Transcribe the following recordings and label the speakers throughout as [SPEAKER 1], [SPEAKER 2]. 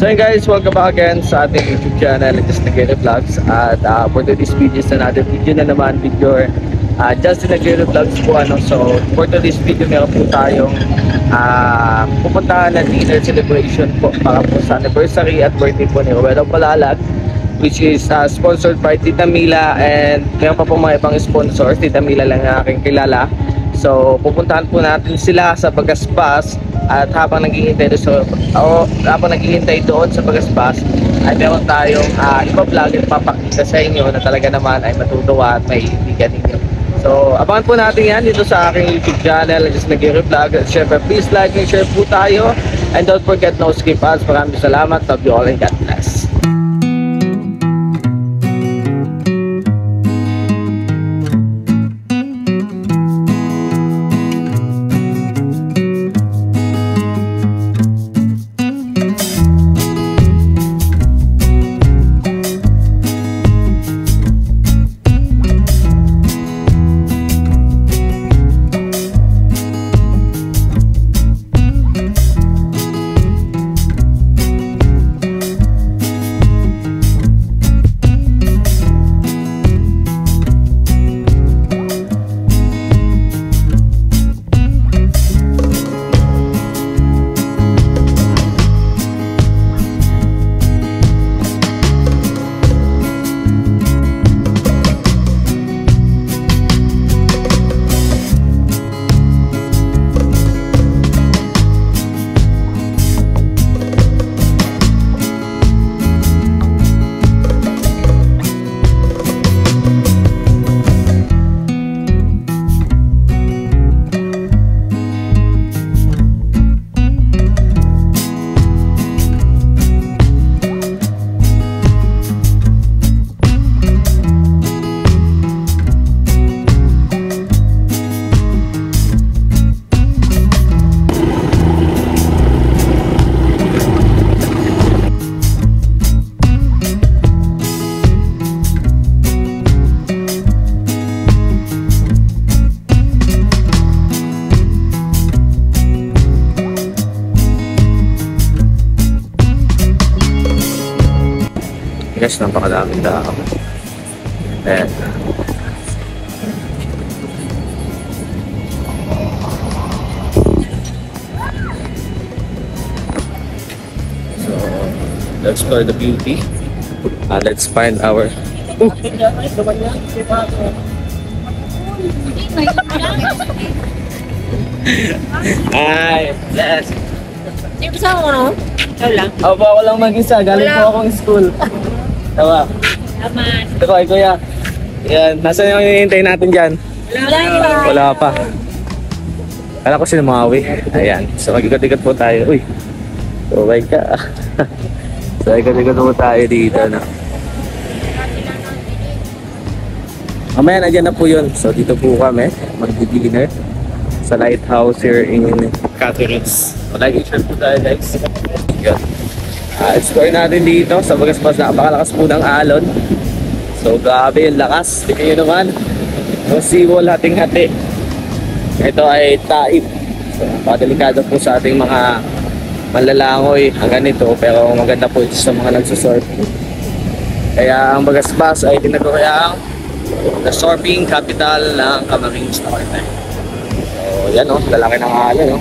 [SPEAKER 1] So yun guys, welcome back again sa ating YouTube channel, Just Nagere Vlogs. At for today's video, sa another video na naman, video Justin Nagere Vlogs po. So for today's video, meron po tayong pupuntahan na dinner celebration po para po sa anniversary at birthday po ni Ruelo Malalag, which is sponsored by Tita Mila, and meron pa po mga ibang sponsors. Tita Mila lang ang aking kilala. So pupuntahan po natin sila sa Bagaspas, at habang naghihintay doon sa Bagaspas ay meron tayong ipa-vlog at papakita sa inyo na talaga naman ay matutuwa at may ibigan ninyo. So abangan po natin yan dito sa aking YouTube channel, Just Nagere Vlog. At syempre, please like and share po tayo, and don't forget no skip ads. Maraming salamat. Love you all and God bless. Guys, napakadaming dahon. And so let's explore the beauty. Let's find our Ay, yes.
[SPEAKER 2] Hindi mo sa ano? Ikaw lang?
[SPEAKER 1] Ako lang mag-isa. Galing po akong school. Tawa.
[SPEAKER 2] Aman.
[SPEAKER 1] Ito ko, kuya. Yan. Nasaan yung hinihintay natin dyan? Wala pa. Kala ko sila Maui. Ayan. So mag-ikot-ikot po tayo. Uy. Subay ka. So ikot-ikot po tayo dito. No? Mamaya nandiyan na po yun. So dito po kami. Mag-dinner sa lighthouse here in Catharines. So like and share po tayo guys. Yun. Explore natin dito sa Bagaspas. Napakalakas po ng alon. So grabe yung lakas. Tingnan nyo naman yung seawall hating-hati. Ito ay Taib. So napakadelikado po sa ating mga manlalangoy ang ganito, pero maganda po ito sa mga nagsusurf. Kaya ang Bagaspas ay tinaguriang the surfing capital ng Camarines Norte. So yan o, lalaki ng alon o.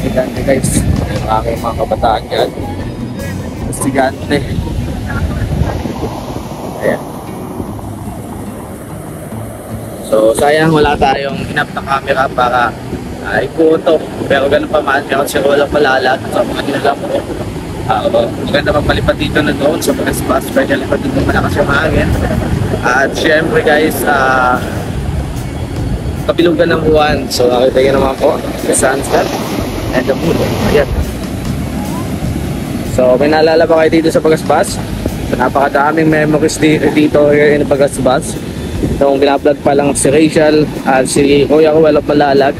[SPEAKER 1] Gigante guys. Maraming mga kabataan dyan. Gigante. Ayan. So sayang wala tayong enough na camera para ikuto. Pero ganun pa man, meron si Ruelo Malalag sa mga nilalang po. Maganda magpalipat dito na doon sa Bagaspas. Pwede lipat dito malakas yung hangin. At syempre guys, kabilugan ng buwan. So nakita nyo naman po the sunset and the moon. Ayan. So may naalala ba kayo dito sa Bagaspas? Napakadaming memories dito here in Bagaspas. Nung binablog pa lang si Rachel at si Kuya Ruelo Malalag,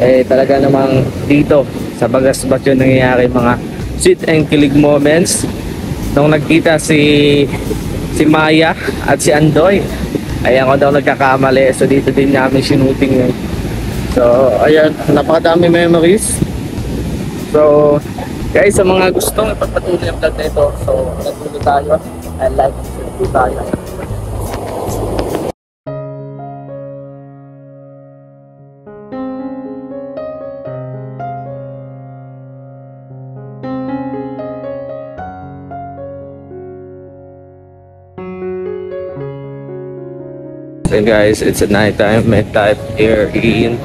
[SPEAKER 1] eh talaga namang dito sa Bagaspas yung nangyayari mga sweet and kilig moments. Nung nagkita si Maya at si Andoy, ayan ko daw nagkakamali. So dito din namin sinuting yun. So, ayan, napakadami memories. So, Guys, sa mga gustong ipagpatuloy ang vlog na ito, so nagpulo tayo and like, share po tayo. So guys, it's a nighttime type here in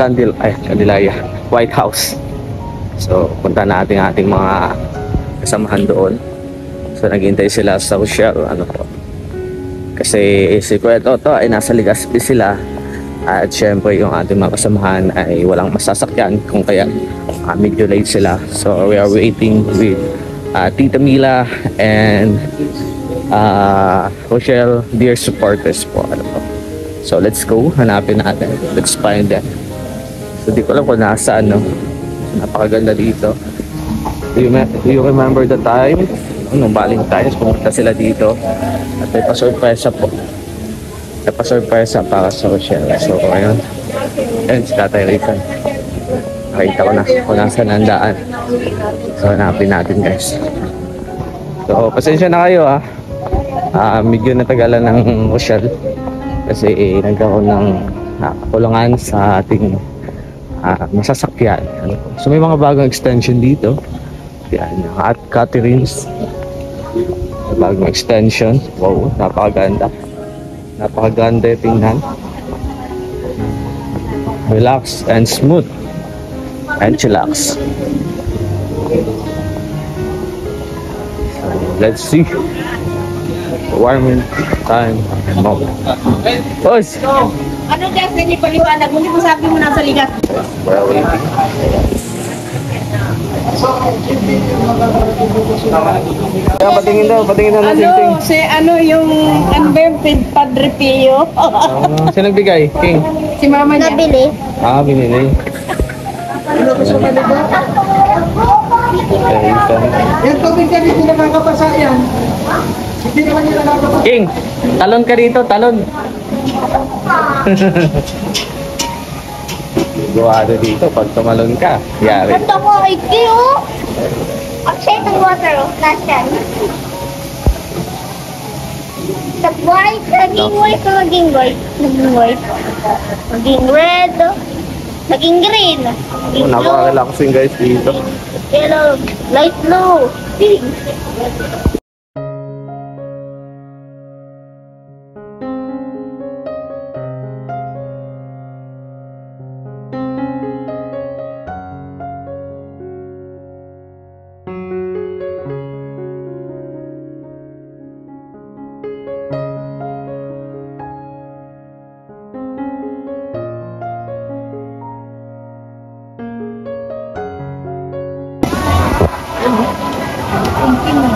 [SPEAKER 1] Candelaria, White House. So punta natin ating mga kasamahan doon. So naghihintay sila sa Rochelle, ano po. Kasi si Kuya Toto ay nasa Legazpi sila. At syempre yung ating mga kasamahan ay walang masasakyan kung kaya medyo late sila. So we are waiting with Tita Mila and Rochelle, dear supporters po, ano po. So let's go, hanapin natin, let's find them. So di ko alam kung nasaan, no. Napakaganda dito. Do you remember the time nung Valentine's pumunta sila dito at may pa-surpresa po, may pa-surpresa para sa Rochelle. So ayun, si Tatay Rican, nakita ko na kung nasaan ang daan. So hanapin natin, guys. So pasensya na kayo, medyo natagalan ng Rochelle kasi nagkaroon ng kakulangan sa ating masasakyan. So may mga bagong extension dito. Yan, at Catherine's bagong extension. Wow, napakaganda. Napakaganda yung tingnan. Relax and smooth and chillax. So let's see. Warming time and moment. Boss!
[SPEAKER 2] Ano dyan? Hindi paliwanag. Hindi mo sabi mo nasa ligas.
[SPEAKER 1] We're waiting. Patingin daw ng sing-sing.
[SPEAKER 2] Yung unburied Padre Pio.
[SPEAKER 1] Sino nagbigay? King?
[SPEAKER 2] Si mama niya. Nabili.
[SPEAKER 1] Binili.
[SPEAKER 3] Yan tubig ka dito nakakapasa yan. Hindi naman nila nakakapasa.
[SPEAKER 1] King, talon ka dito, talon. Guwado dito, pag tumalon ka, yari.
[SPEAKER 4] Ito ko, Ricky, oh! Outside ng water, oh. Nasaan? Sa white, naging white o naging white? Naging white. Naging red, oh. Naging green. Naging blue.
[SPEAKER 1] Napaka-relaxing guys dito.
[SPEAKER 4] Yellow, light blue. Pink.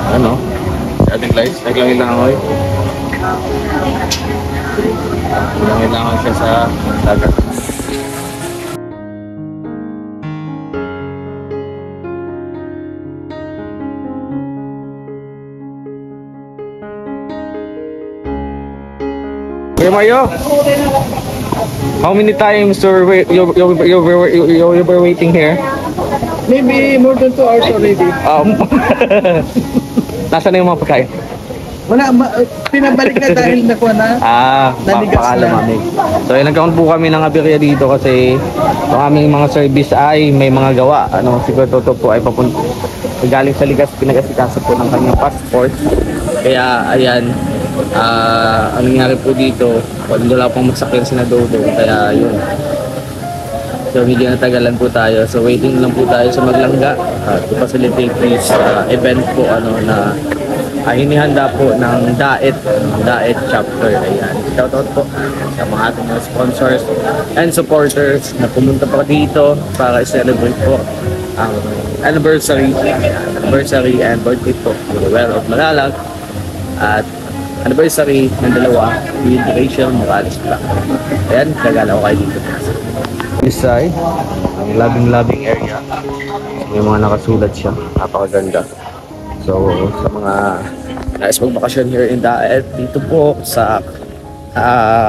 [SPEAKER 1] Ano? Ating lights, naglangilangoy. Naglangilangoy siya sa dagat. Kuya Mario, how many times you were waiting here?
[SPEAKER 3] Maybe more than 2 hours already.
[SPEAKER 1] Nasaan na yung mga pagkain?
[SPEAKER 3] Wala, pinabalik na dahil nakuha na. Nanigas
[SPEAKER 1] baka
[SPEAKER 3] na.
[SPEAKER 1] lumamig. So nagkaroon po kami ng aberya dito kasi ang aming mga service ay may mga gawa. Siguro Toto po ay papunta galing sa Ligas, pinag-asikaso po ng kanyang passport. Kaya ayan, ang nangyari po dito, wala pang masakyan si Dodo. Kaya yun. So medyo natagalan po tayo. So waiting lang po tayo sa Maglangga to facilitate this event po na hinihanda po ng Daet chapter. Ayan. Shoutout po sa mga ating mga sponsors and supporters na pumunta pa dito para i-celebrate po ang anniversary and birthday po ng Well of Malalag at anniversary ng dalawa with Rachel Morales Black. Ayan, kagala ko kayo dito. This side, ang labing area. May mga nakasulat siya, napakaganda. So sa mga nais magbakasyon here in Daet, dito po sa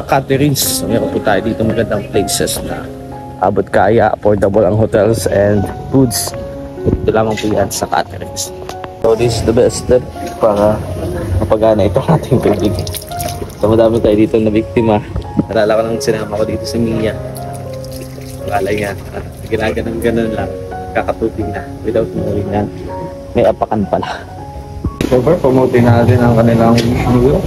[SPEAKER 1] Catherine's, meron po tayo dito magandang places na abot kaya, affordable ang hotels and foods. Ito lamang po yan sa Caterings. So this is the best step para mapagana itong ating kaibigan. So madami tayo dito na biktima. Nalala ko nang sinama ko dito sa Mia. Wala yan. Ginaganon lang. Kakatubig na. Without knowing na may apakan pala. So far, promoting natin ang kanilang meal.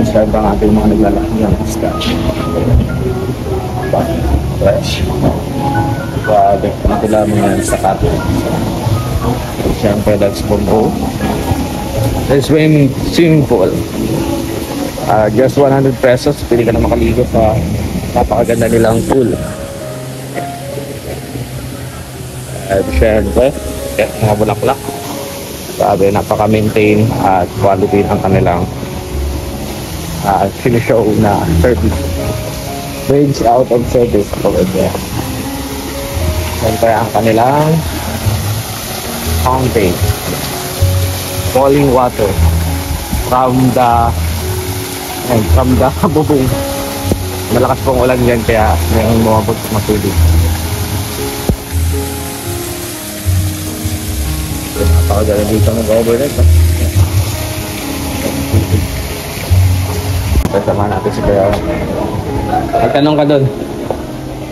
[SPEAKER 1] Start ang ating mga naglalaki ng isda. Fresh. Grabe. Ito lamang yan sa Caterings. Siyempre, that's Bombo. The swimming pool. Just 100 pesos. Pili ka na makaligo sa napakaganda nilang pool. At syempre, mga bulaklak. Sabi, napaka-maintain at quality ng kanilang sinishow na service. Range out of service over there. Siyempre, ang kanilang fountain. Falling water from the bubong. Malakas pong ulan yan kaya mayroong lumabot matulog. Napakaganda dito mag-overnight. Kasama natin si Kuya. Magtanong ka doon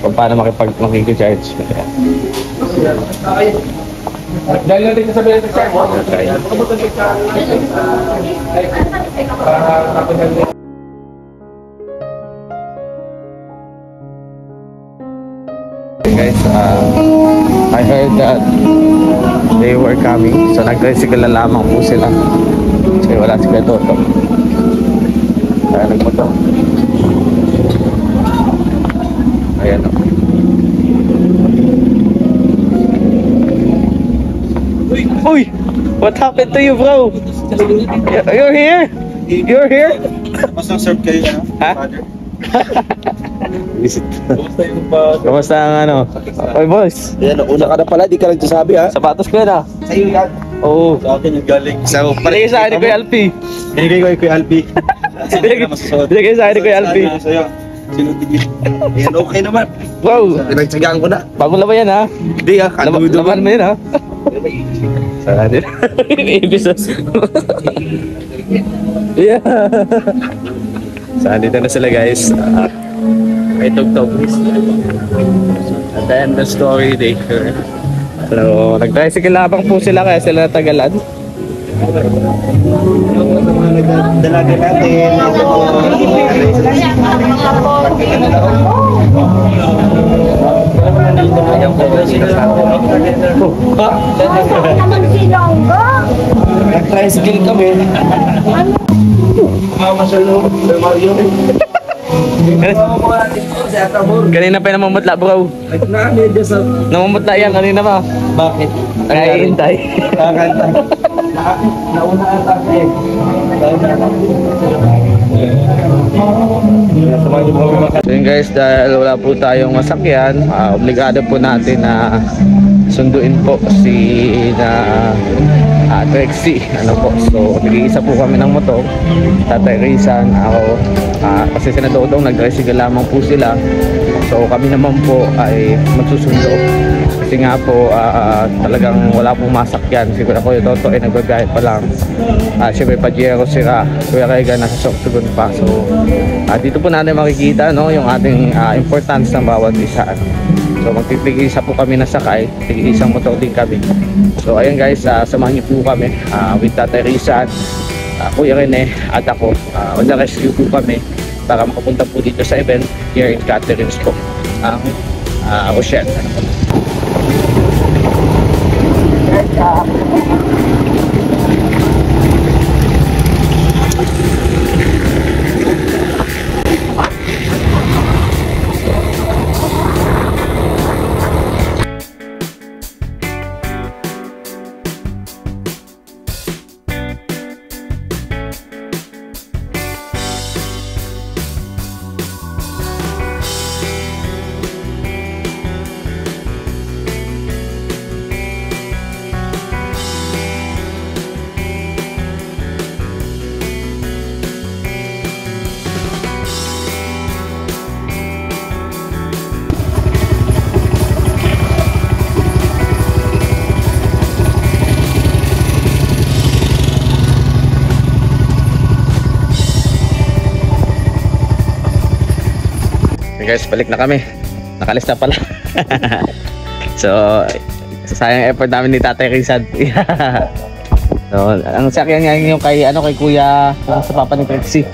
[SPEAKER 1] kung paano makikicharge.
[SPEAKER 3] Dahil natin sasabihin sa charge.
[SPEAKER 1] Guys, I heard that they were coming, so nag-tricycle na lamang po sila kasi wala si Kuya Toto kaya nagmoto. Ayan o. Uy! What happened to you, bro? You're here? You're here?
[SPEAKER 5] Mas nang-serve kayo na,
[SPEAKER 1] Ha?
[SPEAKER 5] father?
[SPEAKER 1] Visit. Kamusta ang ano? Oy, boss.
[SPEAKER 5] Ayan, una ka na pala, di ka nagsasabi ha?
[SPEAKER 1] Sapatos ko na.
[SPEAKER 5] Sa'yo yan.
[SPEAKER 1] Oo.
[SPEAKER 5] Sa akin yung galing. So,
[SPEAKER 1] Binigay sa akin ni Kuya Alpi.
[SPEAKER 5] Binigay ko kay Kuya Alpi.
[SPEAKER 1] Binigay sa akin ni Kuya Alpi.
[SPEAKER 5] Sa'yo. Sinutigil. Ayan, okay naman.
[SPEAKER 1] Wow.
[SPEAKER 5] Pinagtsagaan ko na.
[SPEAKER 1] Bago laban yan ha.
[SPEAKER 5] Hindi ha,
[SPEAKER 1] Laban mo yan ha. Sana din. Episodes. Yeah. So, andito na sila guys. I tugtog this. At the end of the story later. So, nag-tricycle labang po sila kaya sila natagalan.
[SPEAKER 5] Dalaga natin.
[SPEAKER 4] Naman si Longgo.
[SPEAKER 5] Nag-tricycle kami.
[SPEAKER 1] Kanina pa yung namumutla bro. Namumutla yan kanina pa.
[SPEAKER 5] Bakit?
[SPEAKER 1] Kaya hintay.
[SPEAKER 5] Kakanta. Nauna ata eh.
[SPEAKER 1] So yun guys, dahil wala po tayong masakyan, obligado po natin na sunduin po si Trexie. Ano po, so nag-iisa po kami ng motor. Tatay Rizan, ako, kasi sinadodong nag-tricycle lamang po sila. So kami naman po ay magsusundo. Kasi nga po talagang wala pong masakyan. Siguro ako yung Toto ay nagbabiyahe pa lang. Siyempre Pajero sira, Kuya Rega nasa Sorsogon pa. So dito po natin makikita no, yung ating importance ng bawat isa. So magpipig-isa po kami na sakay, tig-isang motor din kami. So ayun guys, samahan niyo po kami with Tatay Rizan, Kuya Rene at ako. On the rescue po kami para makapunta po dito sa event here in Caterings po, ang Rochelle. Okay guys, balik na kami. Nakalis na pala. So, sayang effort namin ni Tatay Rizad. So, ang sakyan nga yung kay Kuya, yung sa papa ni Trixie.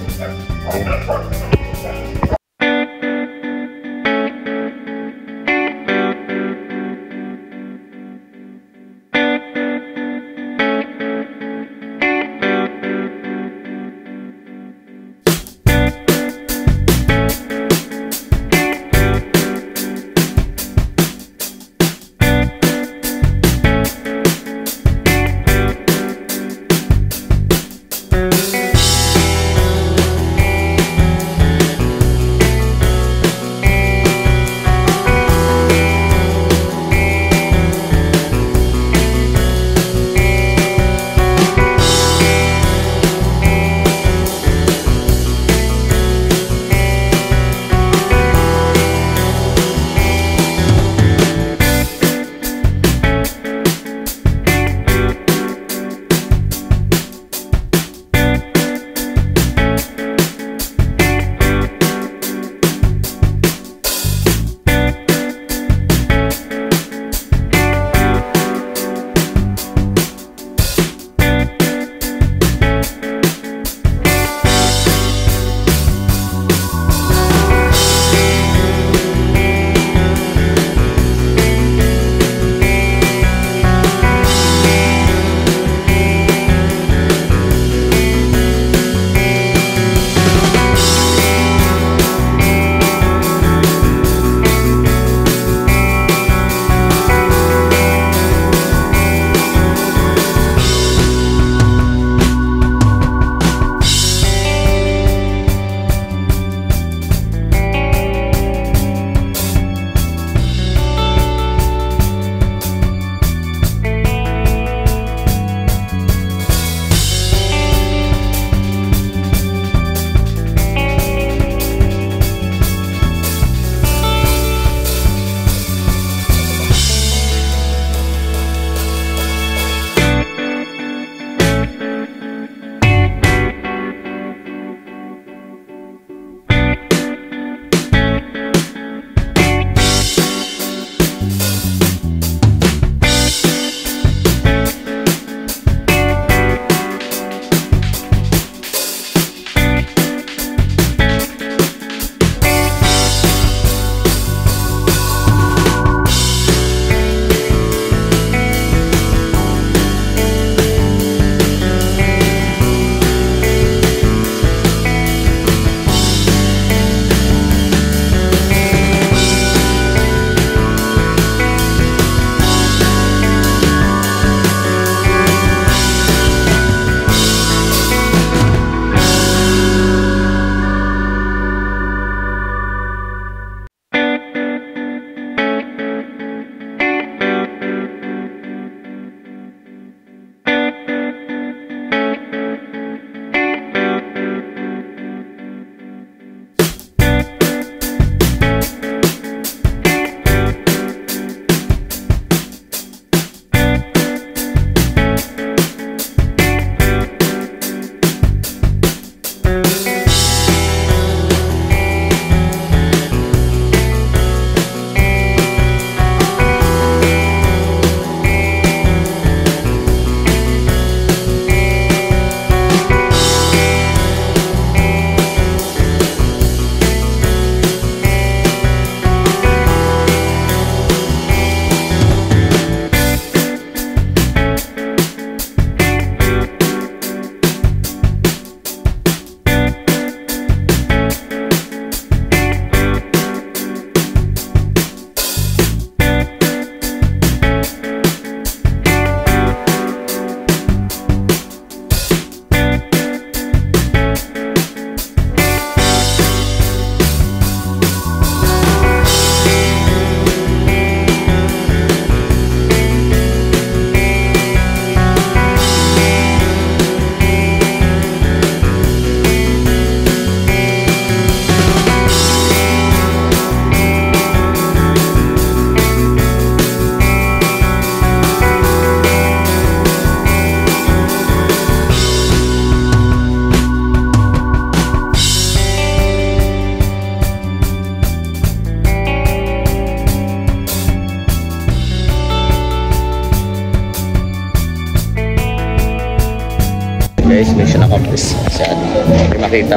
[SPEAKER 1] guys, mission accomplished. Masyado. Hindi makita.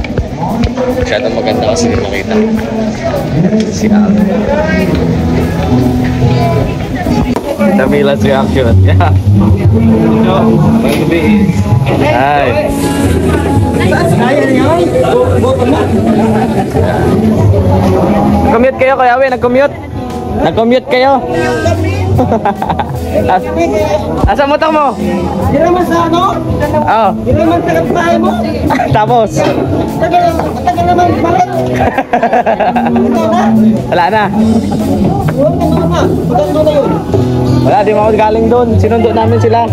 [SPEAKER 1] Masyadong maganda kasi hindi makita. Si Al. Damila's reaction. Yeah. Hi. Nag-commute kayo, Kuya Awi? Nag-commute? Nag-commute kayo? Asa motor mo?
[SPEAKER 3] Hindi naman sa ano?
[SPEAKER 1] Oo.
[SPEAKER 3] Hindi naman sa kapitbahay mo?
[SPEAKER 1] Tapos?
[SPEAKER 3] Tagal naman balik. Ikaw na?
[SPEAKER 1] Wala na.
[SPEAKER 3] Maganda na. Maganda na yun.
[SPEAKER 1] Wala, di mo ako galing doon. Sinundo namin sila.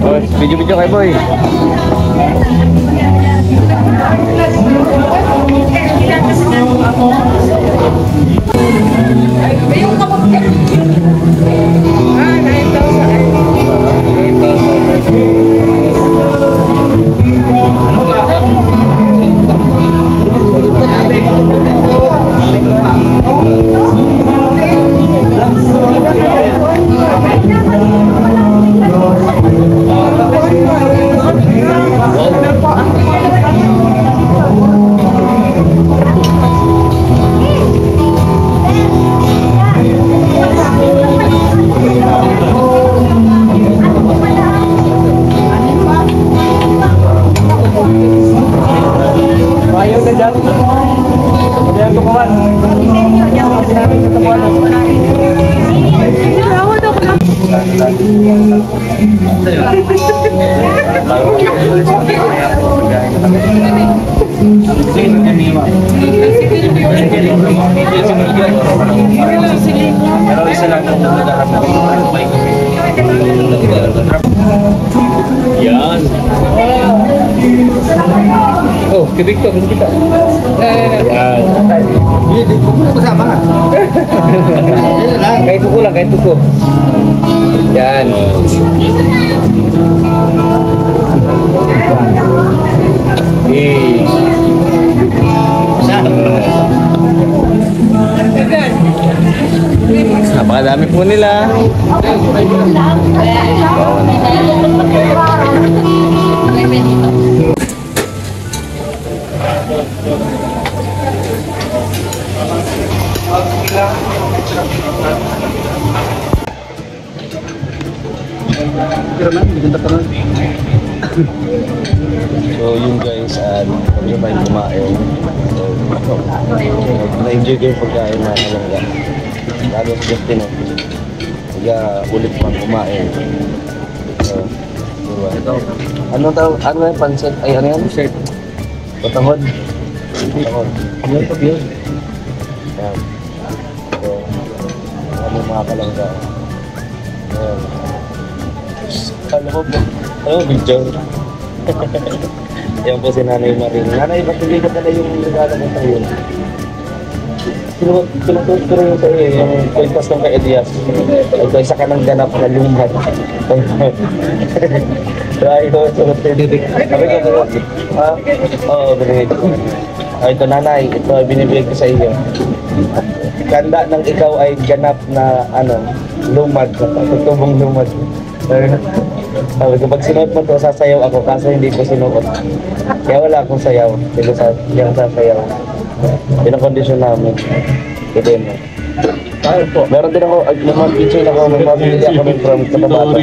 [SPEAKER 1] Oh, video-video kay boy. Yan. Oh, kibig to, kibig kita. Yan.
[SPEAKER 3] Hindi ko kasama ka.
[SPEAKER 1] Kahit tuko lang, kahit tuko. Yan. Napakadami po nila. So yun guys, kami tayo kumain. So, na-enjoy ko yung pagkain na kalangga. Lalo sa Justin eh. Kaya ulit pang kumain. So, diba? Ano yung pansit? Ay, ano yan? Shirt. Patahod. Patahod. Yun pa yun. Yan. So, ano yung mga kalangga. Ayan. Alam mo po. Ano, video. Yan po si Nanay Maring. Nanay, ba't hindi ka pala yung regalo mo tayo? Tinuturo yung sa iyo, yung kwentas ng kay Elias. Ito, isa ka ng ganap na lumad. Dahil ko, sunod tayo dito. Sabi ko po, ha? Oo, binigay ko. Ito, Nanay, ito ay binibigay ko sa iyo. Ganda ng ikaw ay ganap na, lumad. Tutubong lumad. Sabi ko, pag sinuot mo to, sasayaw ako, kaso hindi ko sinuot. Kaya wala akong sayaw. Hindi ko sasayaw. Pinakondisyon namin. Kaya mo. Tayo po. Meron din ako, mag-picture ako, mag-pamilya kami from Katabata.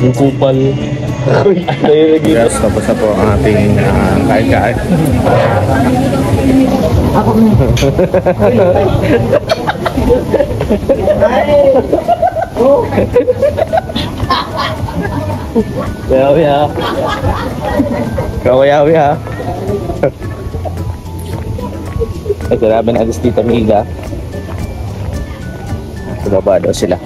[SPEAKER 5] Yung kupal.
[SPEAKER 1] Yes, tapos na po ang ating kain-kain.
[SPEAKER 3] Ako
[SPEAKER 1] Yawi ha. Kawayawi ha. Ito namin agos dito Miga. Sa baba daw sila.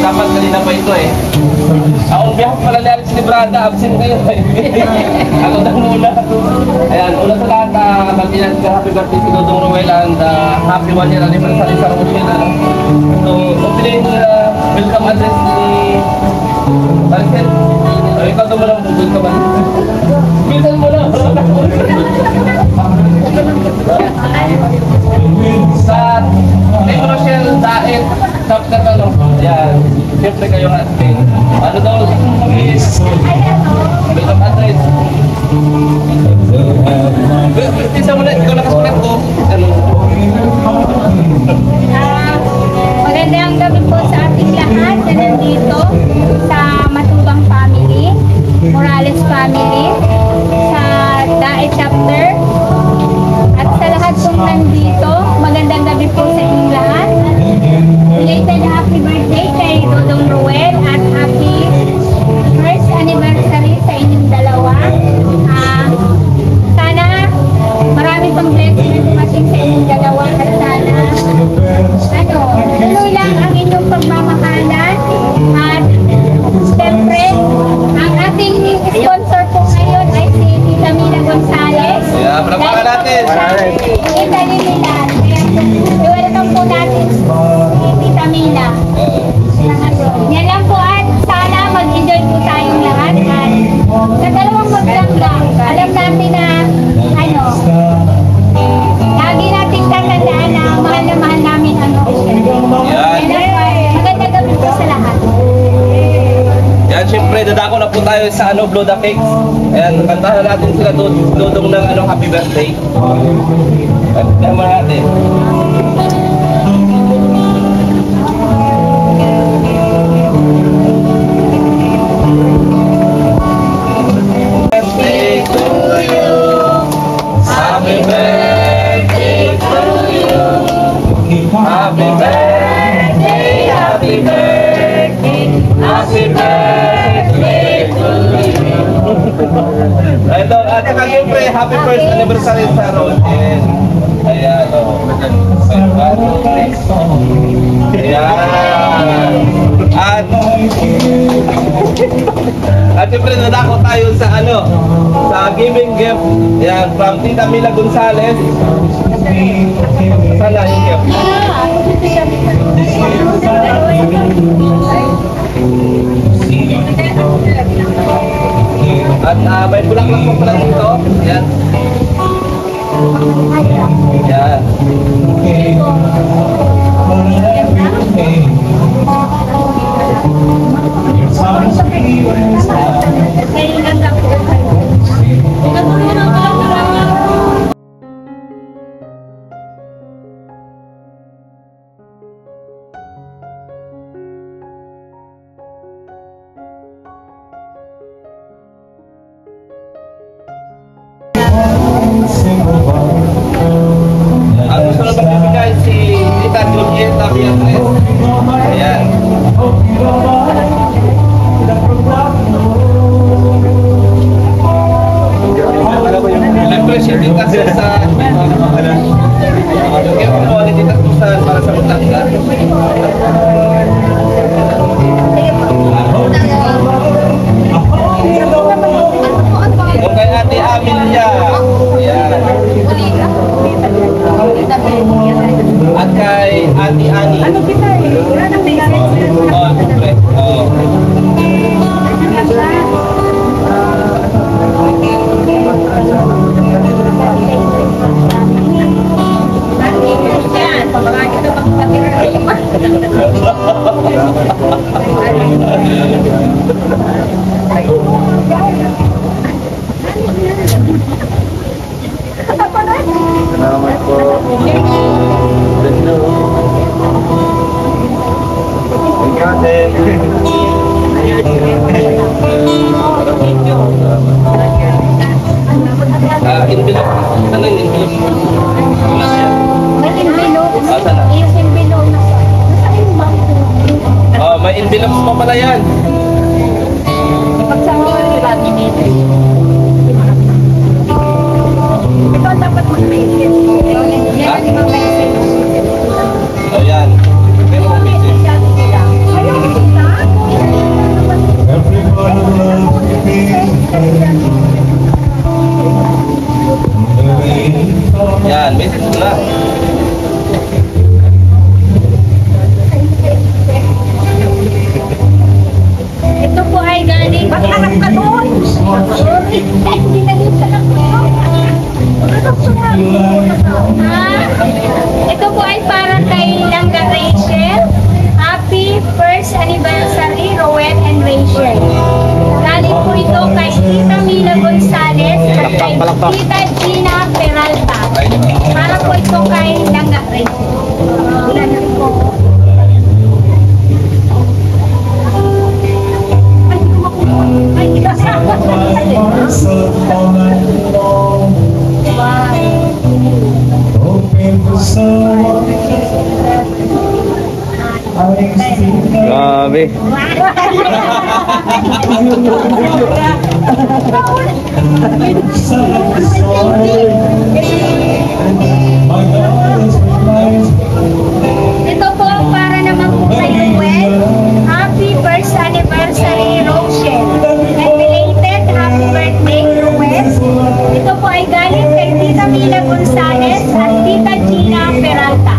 [SPEAKER 5] Dapat kanina pa ito eh. Ako biyak pala ni Alex Librada, absent kayo eh. Ako na muna. Ayan, una sa lahat, mag-inat ka, happy birthday to Dodong Ruel and happy 1 year anniversary sa Rochelle. So, hopefully, welcome address ni Alfred. So, ikaw doon mo lang, welcome address. Bisan mo lang. Sa Team Rochelle, dahil siyempre kayo natin. Ano daw? Bilang address. Isa mo na, ikaw nakasulat ko. Ano?
[SPEAKER 4] Magandang gabi po sa ating lahat na nandito sa Matubang Family, Morales Family, sa DAE Chapter, at sa lahat pong nandito, magandang gabi po sa inyong lahat. Belated happy birthday kay Dodong Ruel at happy first anniversary sa inyong dalawa. Sana marami pang blessing na dumating sa inyong dalawa at sana tuloy lang ang inyong pagmamahalan. At siyempre, ang ating sponsor po ngayon ay si Tita Mina Gonzales.
[SPEAKER 5] Yeah, palakpakan natin.
[SPEAKER 4] Tita Mina, i-welcome po natin si Tita Mina. Yan lang po at sana mag-enjoy po tayong lahat. At sa dalawang maglang lang, alam natin na lagi natin tatandaan na mahal namin ang ocean. Maganda gabi po sa lahat.
[SPEAKER 5] Yan, syempre, dadako na po tayo sa Blow the Cakes. Ayan, kantahan natin sila Dodong ng happy birthday. Kantahan mo natin. Birthday to you. Happy birthday to you. Happy birthday, happy birthday, happy birthday to you. Ito, at saka siyempre, happy first anniversary sa Roden. Ayan, o. Ayan. At siyempre, nadako tayo sa sa giving gift. Ayan, from Tita Mila Gonzales. Sana yung gift. At may bulaklak po pala dito. Yan. Yan. Ang gusto na magbibigay si Tita Julieta Beatriz. Ayan. Siyempre si Tita Susan. Yung po ni Tita Susan para sa Batangas. Yung kay Ate Amelia. Ayan. At kay Ate Ani. Oh, siyempre. Oh.
[SPEAKER 1] Salamat po.
[SPEAKER 5] Envelope. Ano yung envelope?
[SPEAKER 4] May envelope.
[SPEAKER 5] Asan na?
[SPEAKER 4] Yung envelope na nasa yung bangko.
[SPEAKER 5] Oh, may envelopes pa pala yan.
[SPEAKER 4] Pagsama ko yung laminated. Ito ang dapat mag-message. Yan ang mag-message.
[SPEAKER 5] Oh, yan. Pero
[SPEAKER 4] Mag-message natin sila. Ayaw mo sila?
[SPEAKER 5] yan, message mo na.
[SPEAKER 4] Ito po ay galing. Ba't harap ka doon? Sorry. Hindi na yung sarap ko. Ito po ay para kay Langga Rachel. Happy first anniversary, Rowan and Rachel. Galing po ito kay Tita Mila Gonzales at kay Tita Gina Peralta. Para po ito kay Langga Rachel. Ilan po.
[SPEAKER 1] Grabe.
[SPEAKER 4] Ito po ang para naman po kay Ruel. Happy first anniversary, Rochelle. And belated happy birthday, Ruel. Ito po ay galing kay Tita Mila Gonzales at Tita Gina Peralta.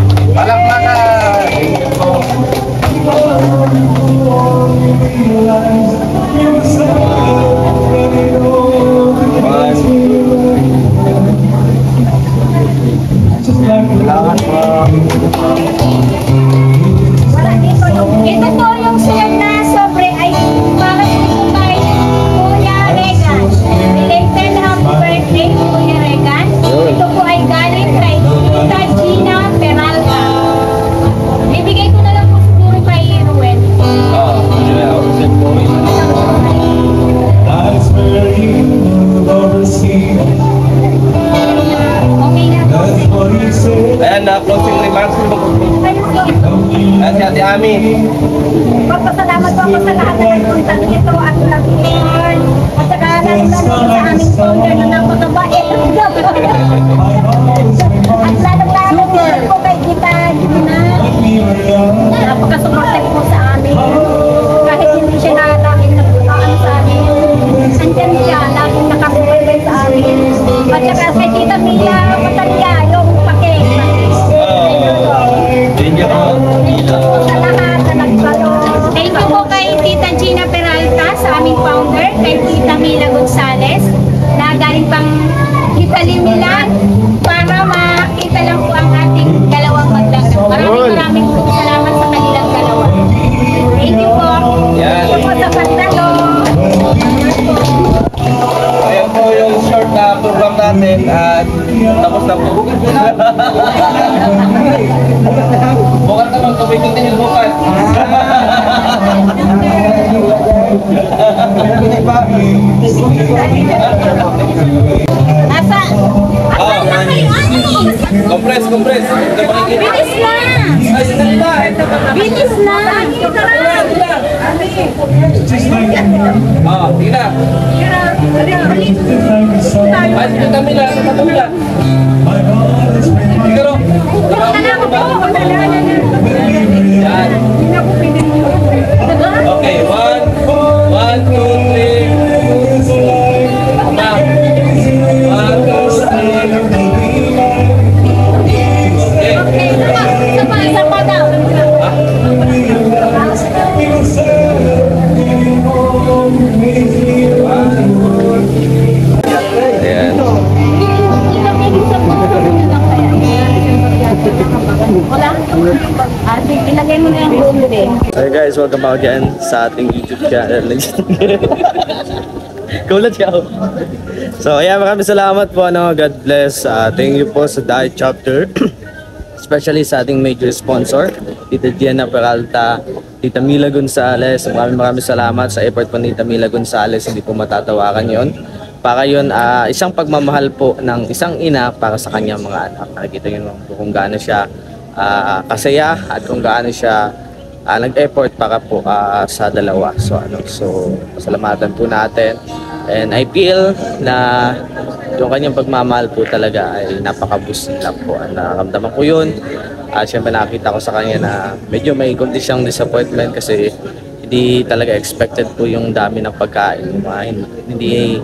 [SPEAKER 4] Wala dito yung, ito po yung sulat na sobre ay para po kay Kuya Regan. Belated happy birthday, Kuya Regan. Ito po ay galing kay Tita Gina Peralta. Bibigay ko na lang po siguro kay Ruel. Okay na po.
[SPEAKER 5] Ayan na, closing remarks mo. Ayan si Ate Ami.
[SPEAKER 2] Magpasalamat po ako sa lahat na nagpunta dito at nag-learn. At saka lalo sa aming founder na napakabait. At lalo po kay Tita Gina. Napakasuportive po sa amin. Kahit hindi siya na laging nagputaan sa amin. Andyan siya, laging nakasuportive sa amin. At saka kay Tita Mila Matalya, yung pakeng.
[SPEAKER 5] Thank you po.
[SPEAKER 2] Sa lahat na nagpalo.
[SPEAKER 4] Thank you po kay Tita Gina Peralta sa aming founder, kay Tita Mila Gonzales, na galing pang Italy, Milan, para makita lang po ang ating dalawang magdagdag. Maraming po salamat sa kanilang dalawa. Thank you po.
[SPEAKER 5] Yan.
[SPEAKER 2] Ito po sa pagdalo.
[SPEAKER 5] Ayan po yung short na program natin at tapos na po. Bukas naman, kumitin din yung bukas.
[SPEAKER 2] Nasa,
[SPEAKER 5] Compress.
[SPEAKER 2] bilis na!
[SPEAKER 5] Ay, sandali na.
[SPEAKER 2] Bilis na!
[SPEAKER 5] Sige na. Ay, sige kami na. Sige ro. Yan. Okay, 1, 2, 3. Tama. 1, 2, 3.
[SPEAKER 2] Isa pa daw.
[SPEAKER 1] Ayan.
[SPEAKER 2] Wala? Ilagay mo na yung ulo eh.
[SPEAKER 1] Hi guys, welcome back again sa ating YouTube channel. Kulat siya. So ayan, maraming salamat po. God bless. Thank you po sa Diet Chapter. Especially sa ating major sponsor, Tita Gina Peralta, Tita Mila Gonzales. Maraming salamat sa effort po ni Tita Mila Gonzales. Hindi po matatawakan yon. Para yun, isang pagmamahal po ng isang ina para sa kanyang mga anak. Nakikita nyo kung gaano siya kasaya at kung gaano siya nag-effort para po sa dalawa. So pasalamatan po natin. And I feel na yung kanyang pagmamahal po talaga ay napaka-boost nila po. Nakaramdaman ko yun. At syempre nakita ko sa kanya na medyo may konti siyang disappointment kasi hindi talaga expected po yung dami ng pagkain. Hindi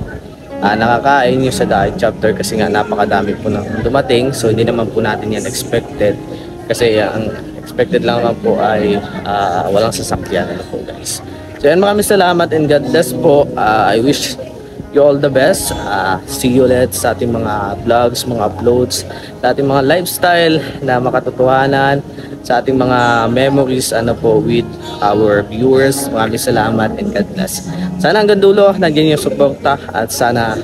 [SPEAKER 1] nakakain yung sa Diet Chapter kasi nga napakadami po nang dumating. So hindi naman po natin yan expected. Kasi ang expected lang naman po ay walang sasakyan. Ano po guys. So yan, maraming salamat and God bless po. I wish you all the best. See you ulit sa ating mga vlogs, mga uploads, sa ating mga lifestyle na makatotohanan sa ating mga memories with our viewers. Maraming salamat and God bless. Sana hanggang dulo nandiyan yung suporta at sana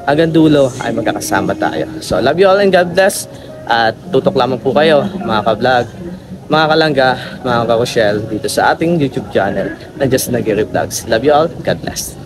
[SPEAKER 1] hanggang dulo ay magkakasama tayo. So love you all and God bless. At tutok lamang po kayo mga ka-vlog, mga kalangga, mga ka-Rochelle dito sa ating YouTube channel na Just Nagiri Vlogs. Love you all. God bless.